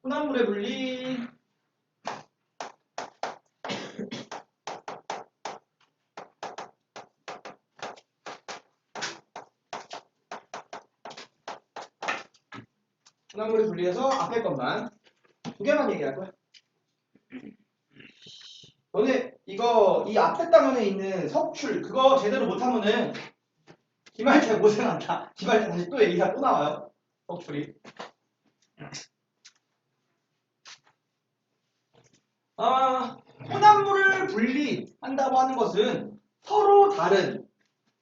혼합물의 분리. 혼합물을 분리해서 앞에 것만 두 개만 얘기할 거야. 너네 이거 이 앞에 단원에 있는 석출 그거 제대로 못하면은 기말때 고생한다. 기말때 다시 또 얘기가 또 나와요. 석출이. 혼합물을 분리한다고 하는 것은 서로 다른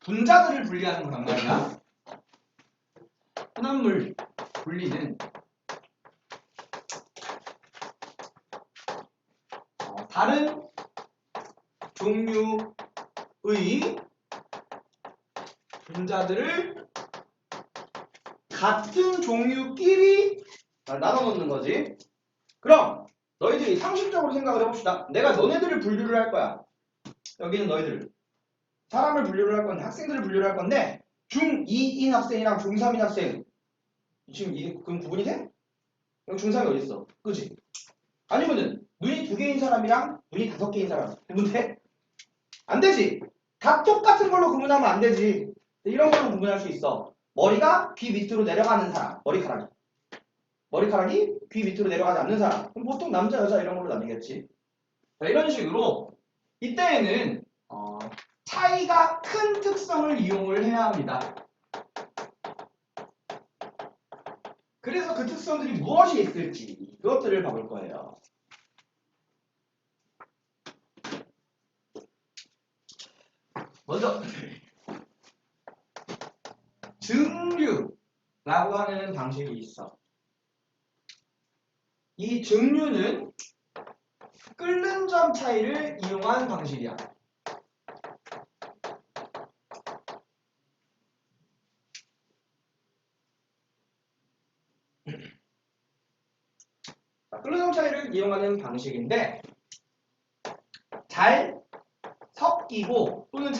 분자들을 분리하는 거란 말이야. 혼합물 분리는 다른 종류의 분자들을 같은 종류끼리 나눠 놓는 거지. 그럼 너희들이 상식적으로 생각을 해봅시다. 내가 너네들을 분류를 할 거야. 여기는 너희들. 사람을 분류를 할 건데 학생들을 분류를 할 건데 중2인 학생이랑 중3인 학생 지금 이게 그럼 구분이 돼? 여기 중3이 어디 있어? 그지? 아니면은 눈이 2개인 사람이랑 눈이 5개인 사람 구분돼? 안 되지. 다 똑같은 걸로 구분하면 안 되지. 이런 걸로 구분할 수 있어. 머리가 귀 밑으로 내려가는 사람, 머리카락이 귀 밑으로 내려가지 않는 사람. 그럼 보통 남자, 여자 이런 걸로 나뉘겠지. 자, 이런 식으로 이때에는 차이가 큰 특성을 이용을 해야 합니다. 그래서 그 특성들이 무엇이 있을지 그것들을 봐볼 거예요. 먼저 증류라고 하는 방식이 있어. 이 증류는 끓는 점 차이를 이용한 방식이야. 끓는 점 차이를 이용하는 방식인데 잘 섞이고 또는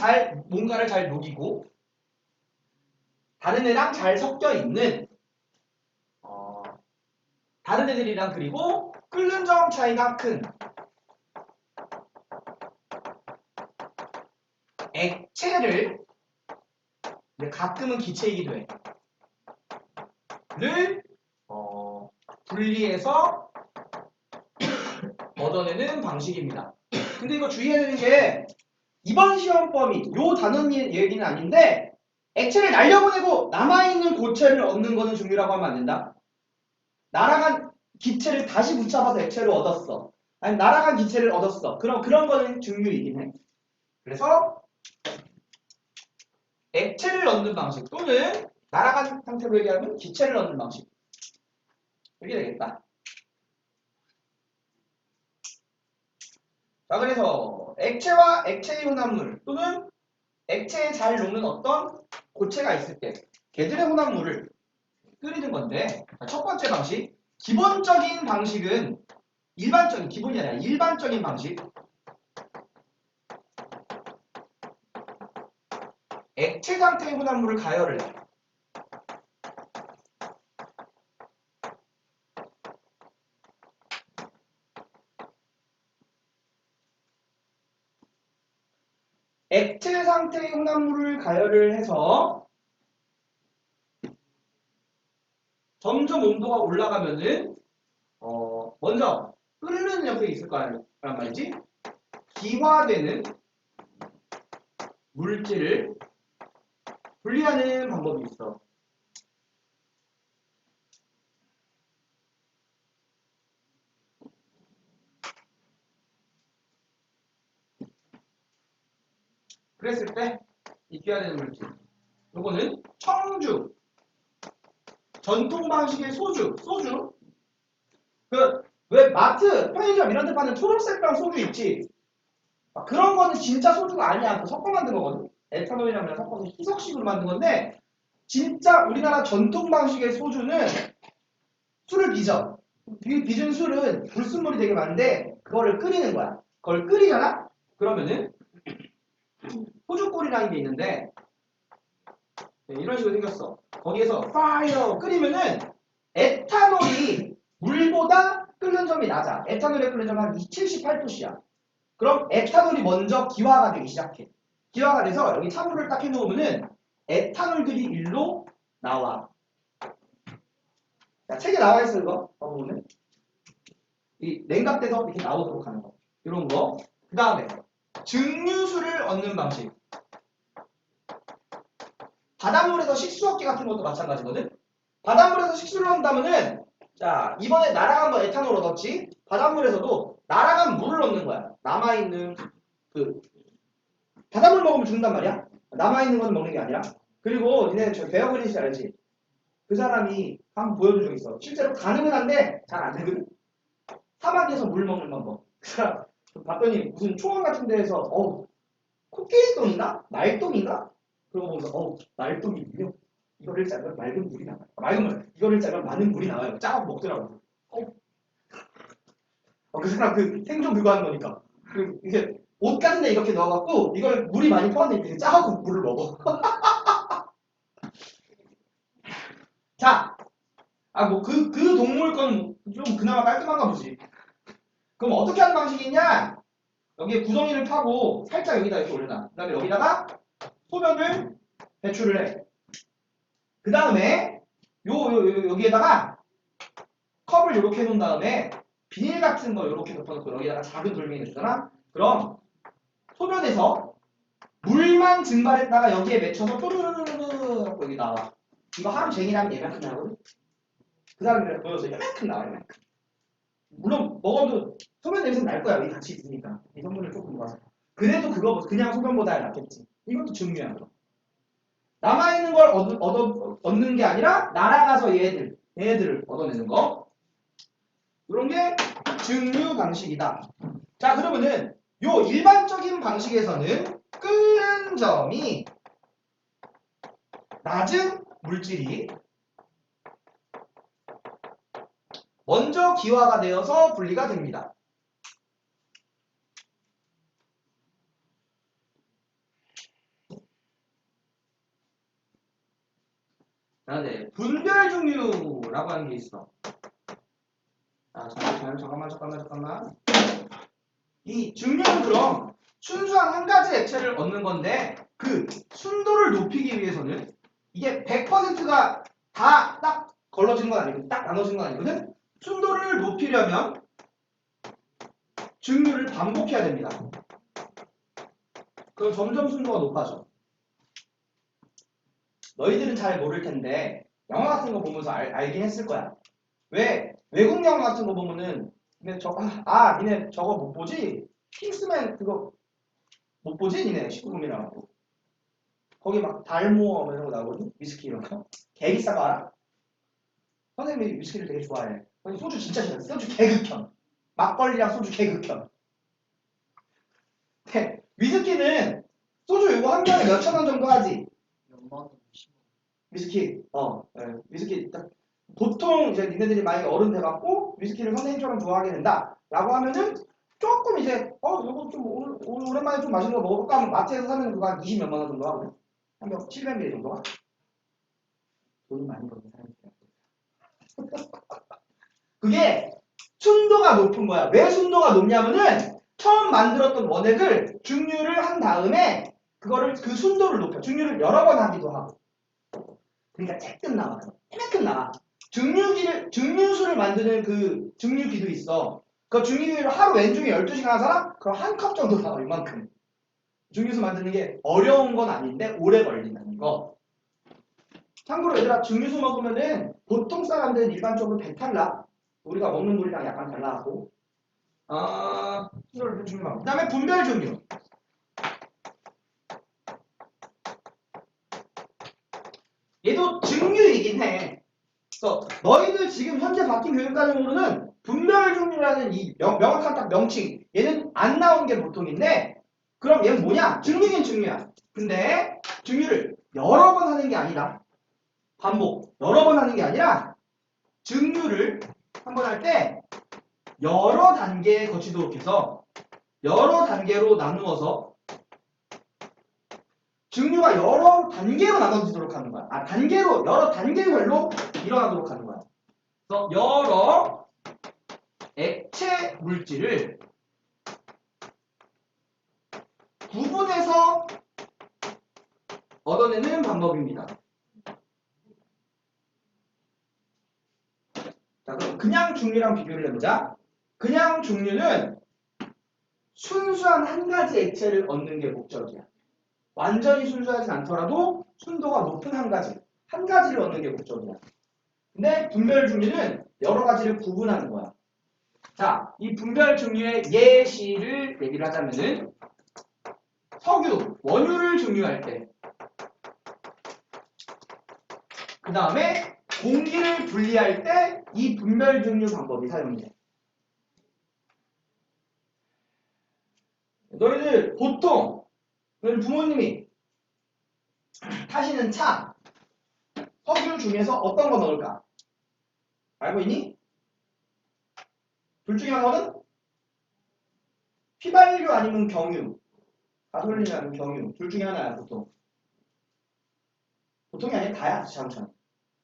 뭔가를 잘 녹이고 다른 애랑 잘 섞여 있는 다른 애들이랑 그리고 끓는 점 차이가 큰 액체를 가끔은 기체이기도 해. 를 분리해서 얻어내는 방식입니다. 근데 이거 주의해야 되는 게 이번 시험 범위 요 단원 얘기는 아닌데 액체를 날려보내고 남아있는 고체를 얻는 거는 증류라고 하면 안 된다. 날아간 기체를 다시 붙잡아서 액체를 얻었어. 아니 날아간 기체를 얻었어. 그런 거는 증류이긴 해. 그래서 액체를 넣는 방식 또는 날아간 상태로 얘기하면 기체를 넣는 방식. 이렇게 되겠다. 자, 그래서 액체와 액체의 혼합물 또는 액체에 잘 녹는 어떤 고체가 있을 때 걔들의 혼합물을 끓이는 건데 첫 번째 방식 기본적인 방식은 기본이 아니라 일반적인 방식 액체 상태의 혼합물을 가열을 해. 액체 상태의 혼합물을 가열을 해서 점점 온도가 올라가면은 먼저 끓는 녀석이 있을 거란 말이지. 기화되는 물질을 분리하는 방법이 있어. 그랬을 때 이 기화되는 물질 요거는 청주 전통 방식의 소주 왜 마트 편의점 이런 데 파는 초록색깔 소주 있지. 그런 거는 진짜 소주가 아니야. 그거 섞어 만든 거거든. 에탄올이랑 섞어서 희석식으로 만든 건데 진짜 우리나라 전통 방식의 소주는 술을 빚어. 빚은 술은 불순물이 되게 많은데 그거를 끓이는 거야. 그걸 끓이잖아? 그러면은 소주골이라는 게 있는데 이런 식으로 생겼어. 거기에서 파이어 끓이면은 에탄올이 물보다 끓는 점이 낮아. 에탄올에 끓는 점은 한 78도씨야. 그럼 에탄올이 먼저 기화가 되기 시작해. 기화가 돼서 여기 찬물을 딱 해놓으면은 에탄올들이 일로 나와. 자, 책에 나와 있어 이거. 보면 이 냉각돼서 이렇게 나오도록 하는 거. 이런 거. 그 다음에 증류수를 얻는 방식. 바닷물에서 식수 얻기 같은 것도 마찬가지거든. 바닷물에서 식수를 얻는다면은 자 이번에 날아간 거 에탄올 얻었지. 바닷물에서도 날아간 물을 얻는 거야. 남아있는 그 바닷물 먹으면 죽는단 말이야. 남아있는 건 먹는 게 아니라. 그리고 니네 저 베어 그릴스 알지? 그 사람이 한번 보여준 적 있어. 실제로 가능은 한데 잘 안 되거든. 사막에서 물 먹는 방법. 그 사람 봤더니 무슨 초원 같은 데에서 코끼리똥인가? 말똥인가? 그러고 보면서 말똥이 물려. 이거를 짜면 맑은 물이 나와요. 맑은 물. 이거를 짜면 많은 물이 나와요. 짜고 먹더라고. 그 사람 그 생존 그거 하는 거니까. 그리고 이게 옷 같은 데 이렇게 넣어갖고 이걸 물이 많이 포함되어 짜고 물을 먹어. 자, 그 동물 건 좀 그나마 깔끔한가 보지. 그럼 어떻게 하는 방식이냐? 여기에 구덩이를 파고 살짝 여기다 이렇게 올려놔. 그 다음에 여기다가 소변을 배출을 해. 그 다음에 여기에다가 컵을 이렇게 해놓은 다음에 비닐 같은 거 이렇게 덮어놓고 여기다가 작은 돌멩이 넣잖아. 그럼 소변에서 물만 증발했다가 여기에 맺혀서 뾰루루루루 하고 여기 나와. 이거 하루 종일 하면 얘만큼 나오거든. 그 다음에 보여서 얘만큼 나와. 얘만큼. 물론 먹어도 소변 냄새는 날 거야. 여기 같이 있으니까. 이 성분을 조금 넣어서. 그래도 그거 그냥 소변보다 낫겠지. 이것도 중요한 거. 남아있는 걸 얻는 게 아니라 날아가서 얘네들을 얻어내는 거. 이런 게 증류 방식이다. 자, 그러면은 요 일반적인 방식에서는 끓는 점이 낮은 물질이 먼저 기화가 되어서 분리가 됩니다. 네, 분별 증류라고 하는 게 있어. 잠깐만. 이 증류는 그럼 순수한 한 가지 액체를 얻는 건데 그 순도를 높이기 위해서는 이게 100%가 다 딱 걸러지는 건 아니고 딱 나눠지는 건 아니거든. 순도를 높이려면 증류를 반복해야 됩니다. 그럼 점점 순도가 높아져. 너희들은 잘 모를 텐데 영화 같은 거 보면서 알긴 했을 거야. 왜 외국 영화 같은 거 보면은 니네 니네 저거 못 보지? 킹스맨 그거 못 보지? 니네 19금이라고. 거기 막 달모어 이런 거 나오거든? 위스키 이런 거. 개 비싼 거 알아? 선생님이 위스키를 되게 좋아해. 소주 진짜 싫어. 소주 개극혐. 막걸리랑 소주 개극혐. 근데 위스키는 소주 이거 한 병에 몇천 원 정도 하지? 위스키. 위스키 딱 보통 이제 니네들이 만약에 어른 돼갖고 위스키를 선생님처럼 좋아하게 된다 라고 하면은 조금 이제 이거 좀 오랜만에 좀 맛있는 거 먹어볼까 하면 마트에서 사면 그거 한 20몇만 원 정도 하거든. 한 병 700ml 정도가. 돈이 많이 버는 사람이야. 그게 순도가 높은 거야. 왜 순도가 높냐면은 처음 만들었던 원액을 증류를 한 다음에 그거를 그 순도를 높여. 증류를 여러 번 하기도 하고. 그러니까 조금 나와. 이만큼 나와. 증류수를 만드는 그 증류기도 있어. 그 증류기를 하루 왼중에 12시간 하는 사람? 그럼 한 컵 정도 나와. 이만큼. 증류수 만드는 게 어려운 건 아닌데 오래 걸린다는 거. 참고로 얘들아 증류수 먹으면은 보통 사람들은 일반적으로 배탈 나. 우리가 먹는 물이랑 약간 달라하고. 이걸 중요한. 그 다음에 분별 증류. 얘도 증류이긴 해. 그래서 너희들 지금 현재 바뀐 교육과정으로는 분별 증류라는 이 명확한 딱 명칭. 얘는 안 나온 게 보통인데 그럼 얘는 뭐냐? 증류긴 증류야. 근데 증류를 여러 번 하는 게 아니라 반복. 여러 번 하는 게 아니라 증류를 한 번 할 때 여러 단계에 거치도록 해서 여러 단계로 나누어서 증류가 여러 단계로 나눠지도록 하는 거야. 여러 단계별로 일어나도록 하는 거야. 그래서 여러 물질을 구분해서 얻어내는 방법입니다. 자, 그럼 그냥 중류랑 비교를 해보자. 그냥 중류는 순수한 한 가지 액체를 얻는 게 목적이야. 완전히 순수하지 않더라도 순도가 높은 한 가지를 얻는 게 목적이야. 근데 분별 중류는 여러 가지를 구분하는 거야. 자, 이 분별 중류의 예시를 얘기를 하자면은 석유, 원유를 중류할 때, 그 다음에 공기를 분리할 때 이 분별 중류 방법이 사용돼. 너희들 보통 너희 부모님이 타시는 차, 석유 중에서 어떤 거 넣을까? 알고 있니? 둘 중에 하나는 휘발유 아니면 경유, 가솔린 아니면 경유, 둘 중에 하나야 보통. 보통이 아니라 다야 자동차는.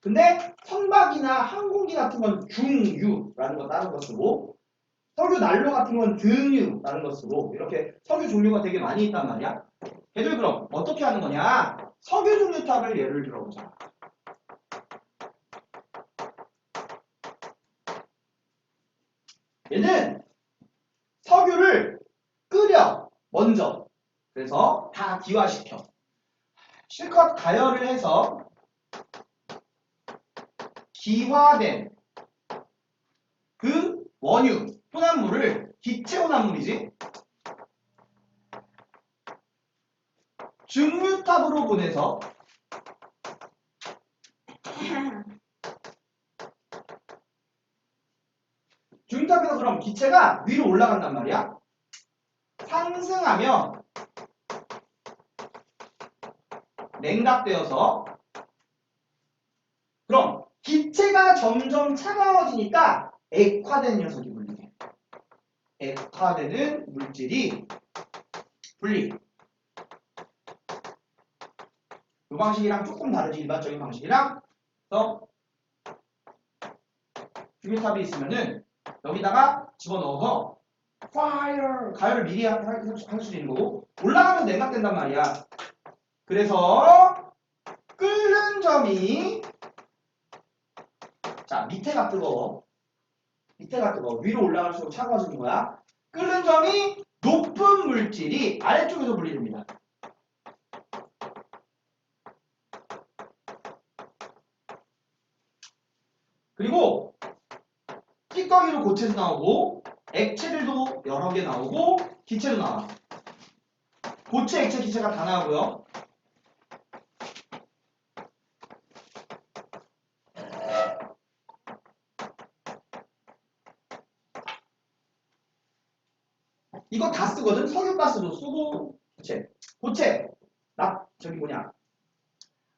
근데 선박이나 항공기 같은 건 중유라는 거 다른 거 쓰고, 석유 난로 같은 건 등유라는 거 쓰고, 이렇게 석유 종류가 되게 많이 있단 말이야. 얘들 그럼 어떻게 하는 거냐? 석유 중류탑을 예를 들어보자. 얘는 석유를 끓여 먼저. 그래서 다 기화시켜. 실컷 가열을 해서 기화된 그 원유, 혼합물을 기체 혼합물이지. 중류탑으로 보내서 중류탑에서 그럼 기체가 위로 올라간단 말이야. 상승하면 냉각되어서 그럼 기체가 점점 차가워지니까 액화된 녀석이 분리돼. 액화되는 물질이 분리. 이 방식이랑 조금 다르지, 일반적인 방식이랑. 그래서 중류탑이 있으면은 여기다가 집어넣어서 가열을 미리 할 수 있는 거고, 올라가면 냉각된단 말이야. 그래서 끓는 점이, 자, 밑에가 뜨거워. 위로 올라갈수록 차가워지는 거야. 끓는 점이 높은 물질이 아래쪽에서 분리됩니다. 그리고 찌꺼기로 고체도 나오고, 액체들도 여러 개 나오고, 기체도 나와. 고체, 액체, 기체가 다 나오고요. 이거 다 쓰거든. 석유가스도 쓰고, 고체,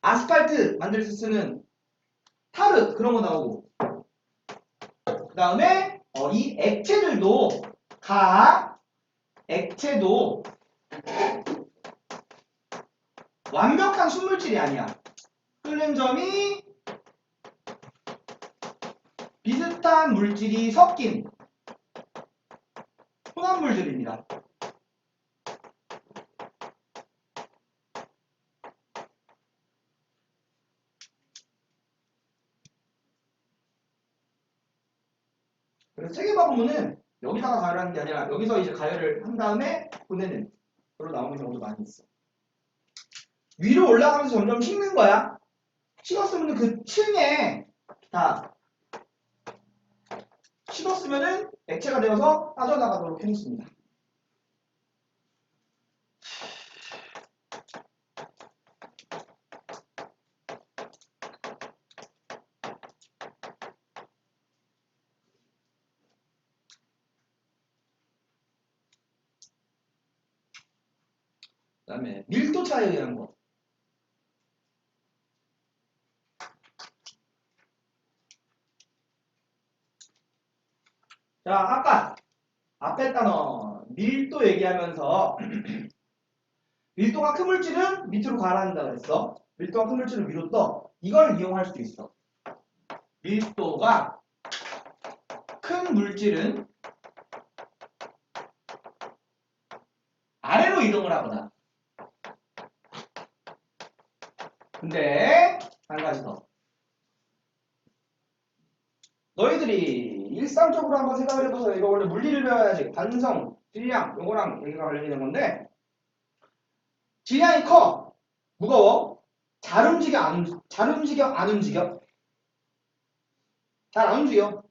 아스팔트 만들 때 쓰는 타르, 그런 거 나오고. 그 다음에 이 액체들도, 각 액체도 완벽한 순물질이 아니야. 끓는 점이 비슷한 물질이 섞인 혼합물들입니다. 그래서 책에봐 보면은 여기다가 가열하는 게 아니라 여기서 이제 가열을 한 다음에 보내는 걸로 나오는 경우도 많이 있어. 위로 올라가면서 점점 식는 거야. 식었으면 그 층에 다 식었으면은 액체가 되어서 빠져나가도록 해놓습니다. 그 다음에 밀도 차이에 의한 거. 자, 아까 앞에 단어 밀도 얘기하면서 밀도가 큰 물질은 밑으로 가라앉는다 그랬어. 밀도가 큰 물질은 위로 떠. 이걸 이용할 수도 있어. 밀도가 큰 물질은 아래로 이동을 하거나. 근데 한 가지 더. 너희들이 일상적으로 한번 생각을 해보세요. 이거 원래 물리를 배워야지. 관성, 질량, 요거랑 얘기가 관련되는 건데 질량이 커. 무거워. 잘 움직여, 안 움직여? 잘 움직여, 안 움직여? 잘 안 움직여.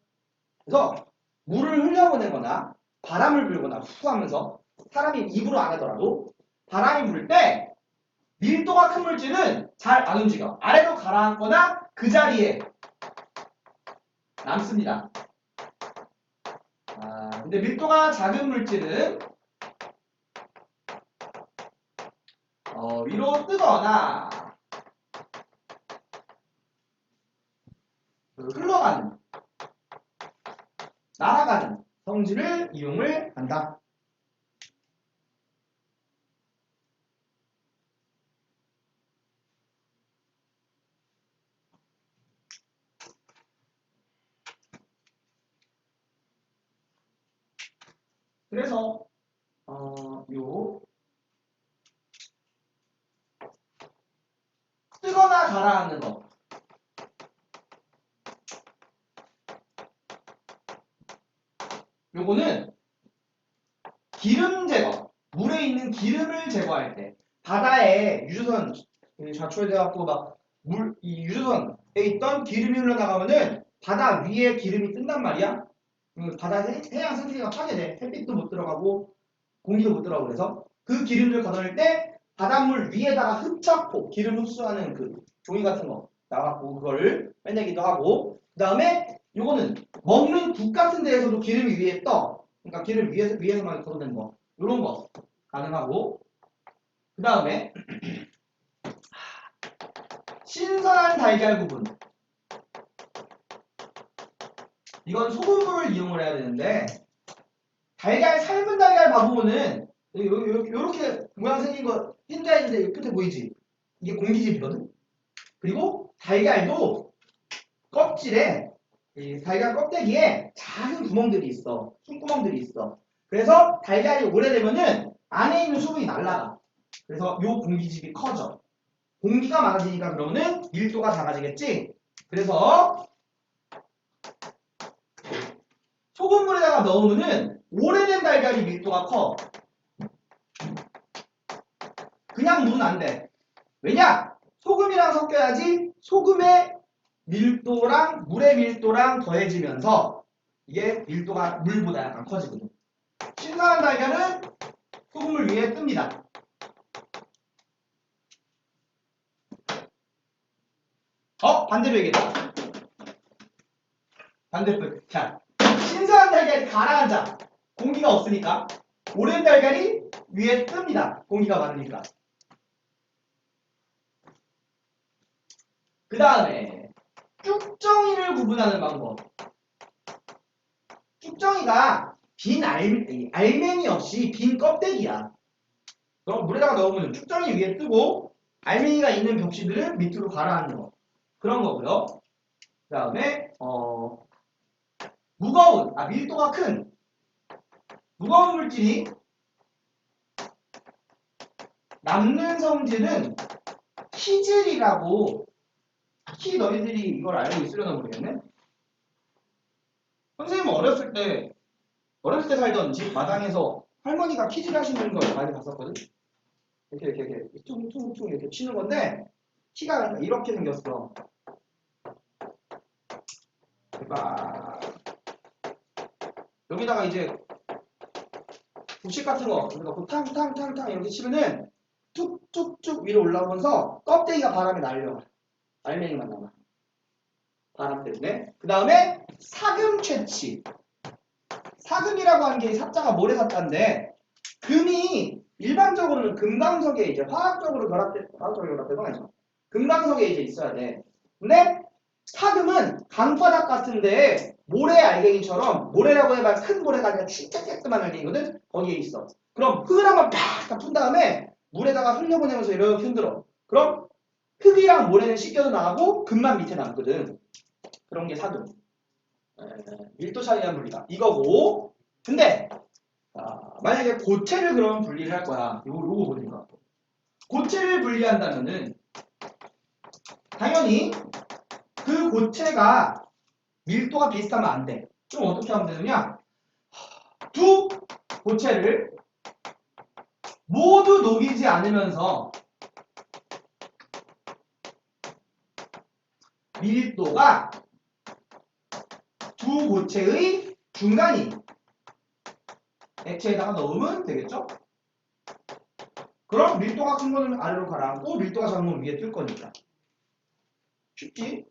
그래서 물을 흘려보내거나 바람을 불거나 후 하면서 사람이 입으로 안 하더라도 바람이 불 때 밀도가 큰 물질은 잘 안 움직여. 아래로 가라앉거나 그 자리에 남습니다. 근데 밀도가 작은 물질은 위로 뜨거나 흘러가는, 날아가는 성질을 이용을 한다. 그래서 요 뜨거나 가라앉는 거 요거는 기름 제거, 물에 있는 기름을 제거할 때 바다에 유조선 좌초돼갖고 막 이 유조선에 있던 기름이 흘러나가면은 바다 위에 기름이 뜬단 말이야. 바다 해양 생태계가 파괴돼. 햇빛도 못 들어가고 공기도 못 들어가고 그래서 그 기름을 걷어낼 때 바닷물 위에다가 흡착포, 기름 흡수하는 그 종이 같은 거 나갖고 그거를 빼내기도 하고 그 다음에 요거는 먹는 국 같은 데에서도 기름이 위에 떠. 그러니까 기름 위에서만 걷어내는 거. 요런 거 가능하고 그 다음에 신선한 달걀 부분 이건 소금물을 이용을 해야 되는데 삶은 달걀 봐보면은 요렇게 모양 생긴 거 흰자 있는데 끝에 보이지? 이게 공기질이거든? 그리고 달걀도 껍질에 이 달걀 껍데기에 작은 구멍들이 있어. 숨구멍들이 있어. 그래서 달걀이 오래되면은 안에 있는 수분이 날아가. 그래서 요 공기질이 커져. 공기가 많아지니까 그러면은 밀도가 작아지겠지? 그래서 소금물에다가 넣으면은 오래된 달걀이 밀도가 커. 그냥 물은 안 돼. 왜냐? 소금이랑 섞여야지 소금의 밀도랑 물의 밀도랑 더해지면서 이게 밀도가 물보다 약간 커지거든. 신선한 달걀은 소금물 위에 뜹니다. 반대로 얘기했다. 반대로. 자, 신선한 달걀이 가라앉아. 공기가 없으니까. 오랜 달걀이 위에 뜹니다. 공기가 많으니까. 그 다음에 쭉정이를 구분하는 방법. 쭉정이가 빈 알맹이 없이 빈 껍데기야. 그럼 물에다가 넣으면 쭉정이 위에 뜨고 알맹이가 있는 벽지들은 밑으로 가라앉는 거. 그런 거고요. 그 다음에 무거운, 밀도가 큰 무거운 물질이 남는 성질은 키질이라고. 특히 너희들이 이걸 알고 있으려나 모르겠네. 선생님은 어렸을 때 살던 집 마당에서 할머니가 키질 하시는 걸 많이 봤었거든. 이렇게 퉁퉁퉁 이렇게 치는 건데 키가 이렇게 생겼어. 막 여기다가 이제 부식 같은 거 그러니까 탕탕탕탕 이렇게 치면은 툭툭툭 위로 올라오면서 껍데기가 바람에 날려가. 알맹이만 남아. 바람 때문에. 그 다음에 사금 채취. 사금이라고 하는 게 사자가 모래사자인데 금이 일반적으로는 금강석에 이제 화학적으로 결합돼서 아니죠. 금강석에 이제 있어야 돼. 근데 사금은 강바닥 같은데 모래 알갱이처럼 모래라고 해봐 큰 모래가 아니라 진짜 깨끗한 알갱이거든. 거기에 있어. 그럼 흙을 한번 팍 푼 다음에 물에다가 흘려보내면서 이렇게 흔들어. 그럼 흙이랑 모래는 씻겨서 나가고 금만 밑에 남거든. 그런 게 사금. 밀도 차이한 물리다. 이거고. 근데 만약에 고체를 그럼 분리를 할 거야. 요거 보는 거. 고체를 분리한다면은 당연히 그 고체가 밀도가 비슷하면 안 돼. 좀 어떻게 하면 되느냐? 두 고체를 모두 녹이지 않으면서 밀도가 두 고체의 중간인 액체에다가 넣으면 되겠죠? 그럼 밀도가 큰 거는 아래로 가라앉고 밀도가 작은 건 위에 뜰 거니까. 쉽지?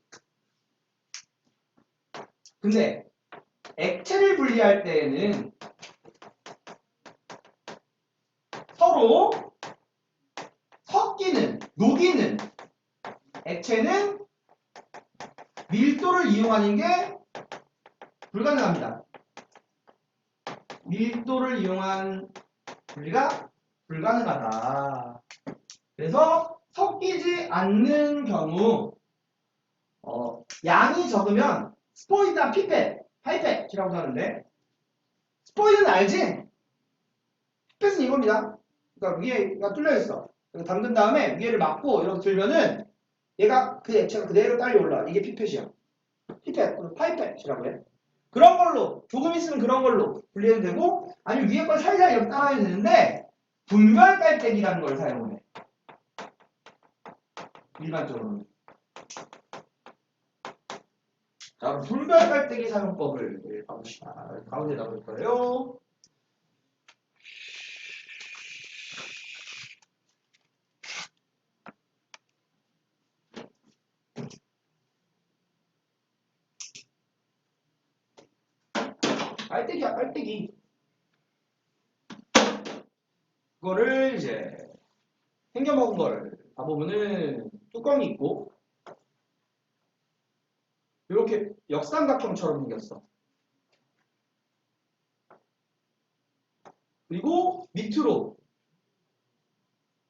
근데 액체를 분리할 때에는 서로 섞이는, 녹이는 액체는 밀도를 이용하는 게 불가능합니다. 밀도를 이용한 분리가 불가능하다. 그래서 섞이지 않는 경우 양이 적으면 스포이드나 피펫, 파이펫이라고 하는데 스포이드는 알지? 피펫은 이겁니다. 그러니까 위에가 뚫려있어. 담근 다음에 위에를 막고 이렇게 들면은 얘가 그 액체가 그대로 딸려 올라. 이게 피펫이야. 피펫, 파이펫이라고 해. 그런 걸로 조금 있으면 그런 걸로 분리해도 되고 아니면 위에 걸 살살 이렇게 따라야 되는데 분별 깔때기라는 걸 사용해. 일반적으로는. 자, 그럼 분별 깔때기 사용법을 가봅시다. 가운데다 볼 거예요. 깔때기야, 깔때기. 그거를 이제 생겨 먹은 걸 봐보면은 뚜껑이 있고 이렇게 역삼각형처럼 생겼어. 그리고 밑으로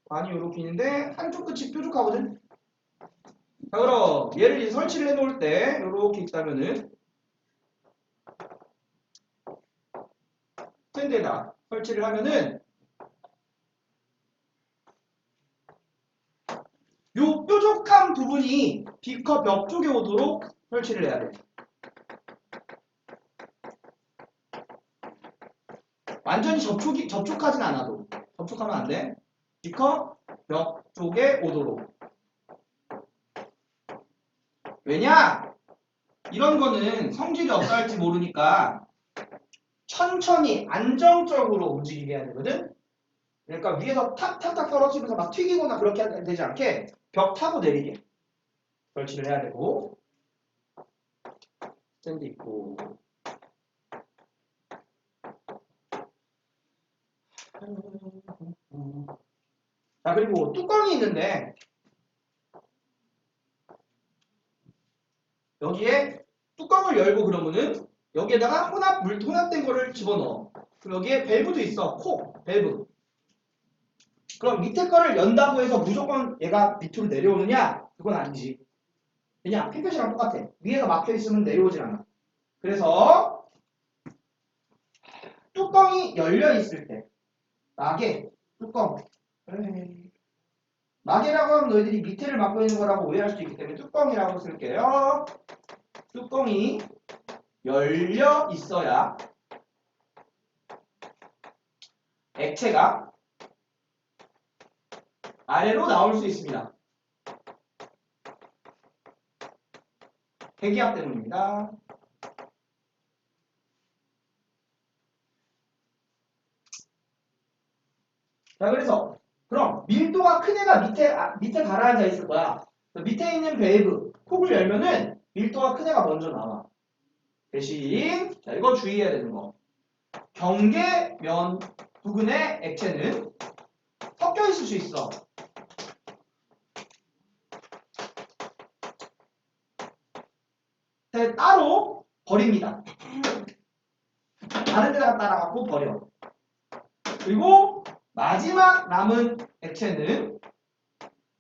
관이 이렇게 있는데 한쪽 끝이 뾰족하거든. 자, 그럼 얘를 이제 설치를 해놓을 때 이렇게 있다면은 스탠드에다 설치를 하면은 요 뾰족한 부분이 B컵 옆쪽에 오도록 설치를 해야 돼. 완전히 접촉하진 않아도 접촉하면 안 돼. B컵 벽 쪽에 오도록. 왜냐? 이런 거는 성질이 어떨지 모르니까 천천히 안정적으로 움직이게 해야 되거든. 그러니까 위에서 탁탁탁 떨어지면서 막 튀기거나 그렇게 되지 않게 벽 타고 내리게 설치를 해야 되고 스탠드 있고 자 그리고 뚜껑이 있는데 여기에 뚜껑을 열고 그러면은 여기에다가 혼합된 거를 집어넣어. 그럼 여기에 밸브도 있어. 밸브. 그럼 밑에 거를 연다고 해서 무조건 얘가 밑으로 내려오느냐? 그건 아니지. 그냥 피펫이랑 똑같아. 위에가 막혀 있으면 내려오질 않아. 그래서 뚜껑이 열려 있을 때 마개, 뚜껑. 마개라고 하면 너희들이 밑에를 막고 있는 거라고 오해할 수 있기 때문에 뚜껑이라고 쓸게요. 뚜껑이 열려 있어야 액체가 아래로 나올 수 있습니다. 대기압 때문입니다. 자, 그래서 그럼 밀도가 큰 애가 밑에 가라앉아 있을 거야. 밑에 있는 밸브 콕을 열면은 밀도가 큰 애가 먼저 나와. 대신 자, 이거 주의해야 되는 거. 경계면 부근의 액체는 섞여 있을 수 있어. 따로 버립니다. 다른 데다가 따라갖고 버려. 그리고 마지막 남은 액체는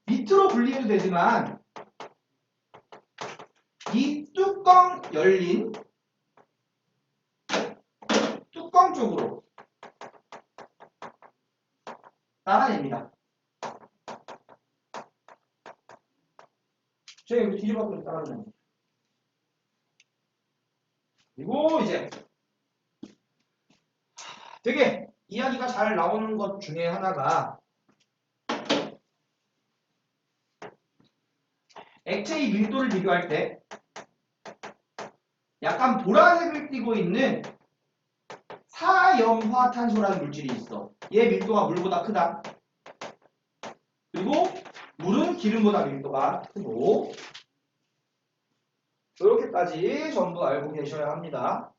밑으로 분리해도 되지만 이 뚜껑 열린 뚜껑 쪽으로 따라냅니다. 제가 여기 뒤집어서 따라내요. 그리고 이제 되게 이야기가 잘 나오는 것 중에 하나가 액체의 밀도를 비교할 때 약간 보라색을 띠고 있는 사염화탄소라는 물질이 있어. 얘 밀도가 물보다 크다. 그리고 물은 기름보다 밀도가 크고 이렇게까지 전부 알고 계셔야 합니다.